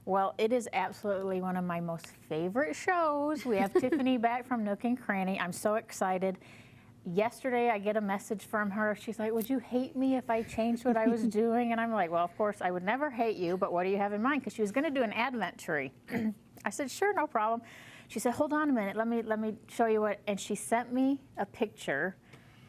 Well, it is absolutely one of my most favorite shows. We have Tiffany back from Nook Cranny. I'm so excited. Yesterday, I get a message from her. She's like, would you hate me if I changed what I was doing? And I'm like, well, of course, I would never hate you, but what do you have in mind? Because she was going to do an Advent tree. I said, sure, no problem. She said, hold on a minute. Let me show you what. And she sent me a picture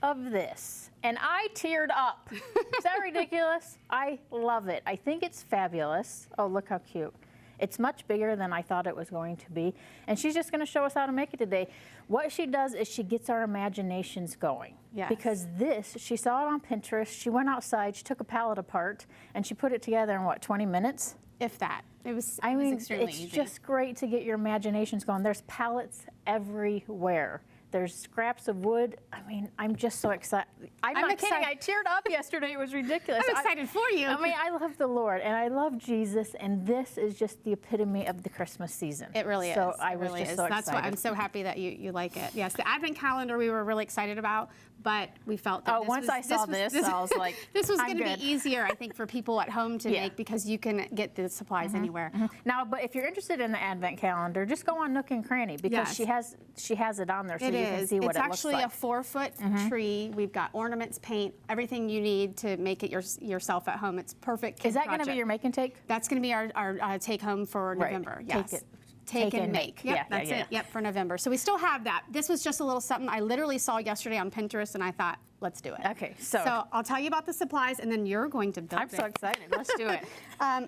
of this. And I teared up. Is that ridiculous? I love it. I think it's fabulous. Oh, look how cute. It's much bigger than I thought it was going to be. And she's just going to show us how to make it today. What she does is she gets our imaginations going. Yes. Because this, she saw it on Pinterest. She went outside, she took a pallet apart, and she put it together in, what, 20 minutes? If that. It was extremely it's easy. just great to get your imaginations going. There's pallets everywhere. There's scraps of wood. I mean, I'm just so excited. I'm not kidding. I teared up yesterday. It was ridiculous. I'm excited for you. I mean, I love the Lord and I love Jesus, and this is just the epitome of the Christmas season. It really is. So I was just so excited. That's why I'm so happy that you like it. Yes, the Advent calendar we were really excited about, but we felt that once I saw this, I was like, this was going to be easier, I think, for people at home to make, because you can get the supplies anywhere. Now, but if you're interested in the Advent calendar, just go on Nook Cranny, because she has it on there, so you can see what it looks like. It's actually a 4-foot tree. We've got ornaments, paint, everything you need to make it yourself at home. It's perfect. Is that going to be your make and take? That's going to be our take home for November. Yes. Take and make. Yep, that's it. Yep, for November. So we still have that. This was just a little something I literally saw yesterday on Pinterest, and I thought, let's do it. Okay, so I'll tell you about the supplies, and then you're going to build it. I'm so excited. Let's do it.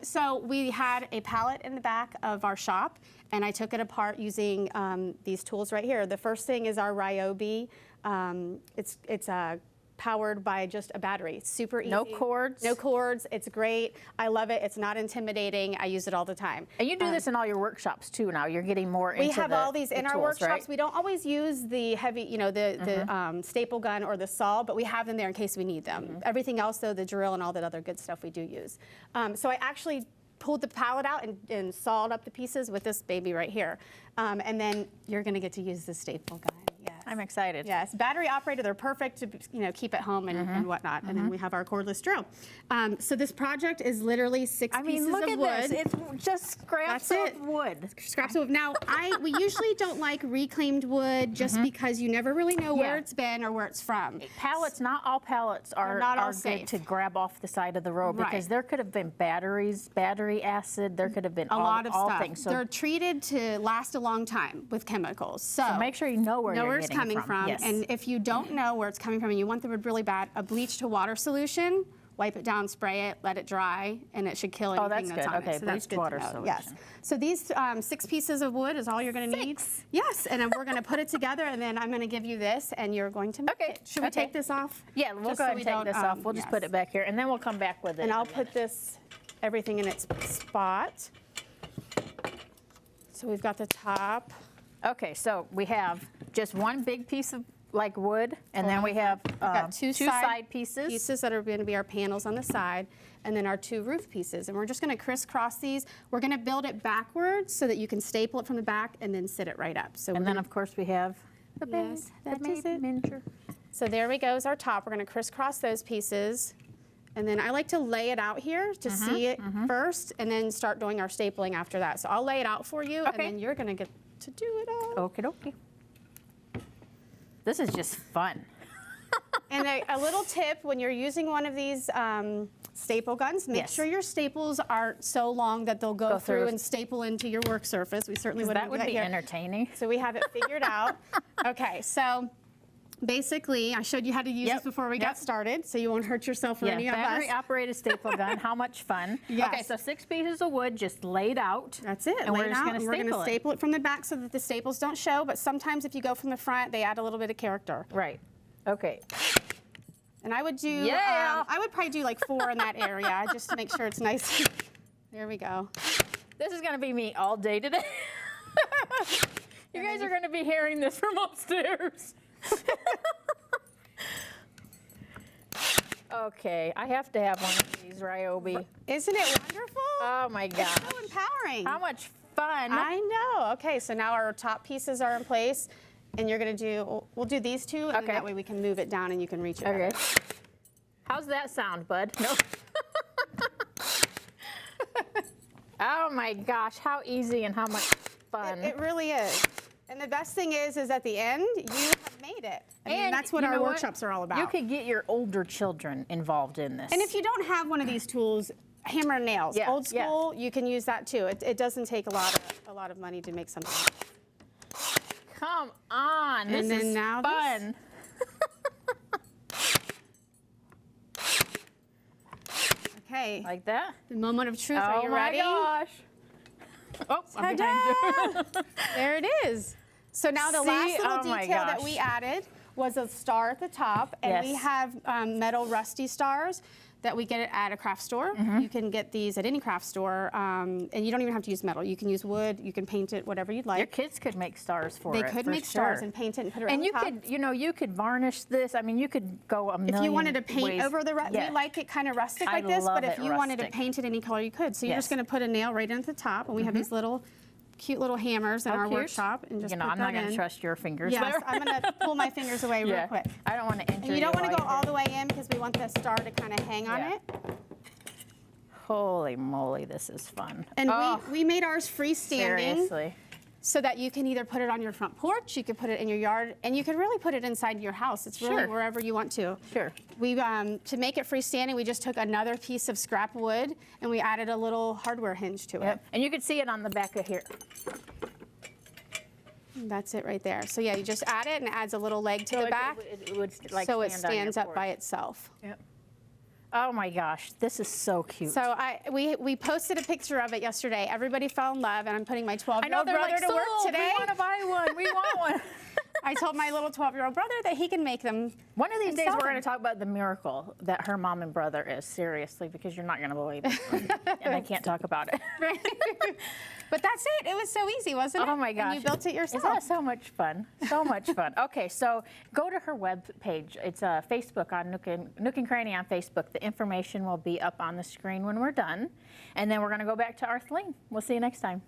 So we had a pallet in the back of our shop, and I took it apart using these tools right here. The first thing is our Ryobi. It's powered by just a battery. Super easy. No cords. No cords. It's great. I love it. It's not intimidating. I use it all the time. And you do this in all your workshops too now. You're getting more into We have all these in our tools, workshops. right? We don't always use the heavy, the staple gun or the saw, but we have them there in case we need them. Everything else, though, the drill and all that other good stuff we do use. So I actually pulled the pallet out and sawed up the pieces with this baby right here. And then you're going to get to use the staple gun. Yes. I'm excited. Yes, battery operated. They're perfect to keep at home and whatnot. And then we have our cordless drill. So this project is literally 6 pieces of wood. Look at this. It's just scraps of wood. Scraps of wood. Now, we usually don't like reclaimed wood just because you never really know where it's been or where it's from. Pallets, not all pallets are good to grab off the side of the road, because there could have been batteries, battery acid. There could have been a lot of stuff. Things. So they're treated to last a long time with chemicals. So make sure you know where it's coming from. Yes. And if you don't know where it's coming from and you want the wood really bad, a bleach to water solution, wipe it down, spray it, let it dry, and it should kill anything that's on it. So that's good to know. Yes. So these 6 pieces of wood is all you're going to need. Yes. And then we're going to put it together, and then I'm going to give you this, and you're going to make it. Should we take this off? Yeah, we'll go ahead and take this off. We'll just put it back here, and then we'll come back with it. And I'll put everything in its spot. So we've got the top. Okay, so we have just one big piece of wood, and then we have two side pieces that are going to be our panels on the side, and then our 2 roof pieces. And we're just going to crisscross these. We're going to build it backwards so that you can staple it from the back and then sit it right up. So and then of course we have the miniature. So there we go is our top. We're going to crisscross those pieces. And then I like to lay it out here to see it first, and then start doing our stapling after that. So I'll lay it out for you, and then you're going to get to do it all. Okie dokie. This is just fun. And a little tip, when you're using one of these staple guns, make sure your staples aren't so long that they'll go through and staple into your work surface. We certainly wouldn't do that here. That would be entertaining. So we have it figured out. Okay, so basically, I showed you how to use this before we got started, so you won't hurt yourself or any of us. Battery-operated staple gun. How much fun. Okay, so 6 pieces of wood just laid out. That's it. And we're just going to staple it from the back so that the staples don't show, but sometimes if you go from the front, they add a little bit of character. Right. Okay. And I would do, I would probably do like 4 in that area just to make sure it's nice. There we go. This is going to be me all day today. You guys are going to be hearing this from upstairs. Okay, I have to have one of these Ryobi. Isn't it wonderful? Oh my God. It's so empowering. How much fun. I know. Okay, so now our top pieces are in place, and you're going to do, we'll do these 2, and then that way we can move it down and you can reach it. Okay. How's that sound, bud? No. Oh my gosh, how easy and how much fun. It really is. And the best thing is at the end, you have made it. I mean, that's what our workshops are all about. You could get your older children involved in this. And if you don't have one of these tools, hammer and nails, old school, you can use that too. It doesn't take a lot of money to make something. Come on, this is fun. Okay. Like that? The moment of truth. Are you ready? Oh my gosh. Oh, I'm behind you. There it is. So now the last little detail that we added was a star at the top, and we have metal rusty stars that we get at a craft store. You can get these at any craft store, and you don't even have to use metal. You can use wood, you can paint it, whatever you'd like. Your kids could make stars for it. They could make stars and paint it and put it on the top. And you could varnish this. I mean, you could go a million If you wanted to paint ways. over the, we like it kind of rustic like this, but if you wanted to rustic. paint it any color, you could. So you're just going to put a nail right in at the top, and we have these little cute little hammers in our workshop, and just put I'm not going to trust your fingers there. Yes, I'm going to pull my fingers away real quick. I don't want to injure you. And you don't want to go all the way in because we want the star to kind of hang on it. Holy moly, this is fun. And we made ours freestanding. Seriously. So that you can either put it on your front porch, you could put it in your yard, and you can really put it inside your house. It's really wherever you want to. Sure. We to make it freestanding, we just took another piece of scrap wood and we added a little hardware hinge to it. And you can see it on the back of here. That's it right there. So yeah, you just add it and it adds a little leg to the back, it would like so it stands up by itself. Yep. Oh my gosh, this is so cute. So we posted a picture of it yesterday. Everybody fell in love, and I'm putting my 12-year-old brother to work today. We want to buy one. We want one. I told my little 12-year-old brother that he can make them. One of these days, we're going to talk about the miracle that her mom and brother is, seriously, because you're not going to believe it. And I can't talk about it. Right. But that's it. It was so easy, wasn't it? Oh my gosh. And you built it yourself. Isn't that so much fun? So much fun. Okay, so go to her web page. It's Facebook on Nook and Cranny on Facebook. The information will be up on the screen when we're done. And then we're going to go back to Arthleen. We'll see you next time.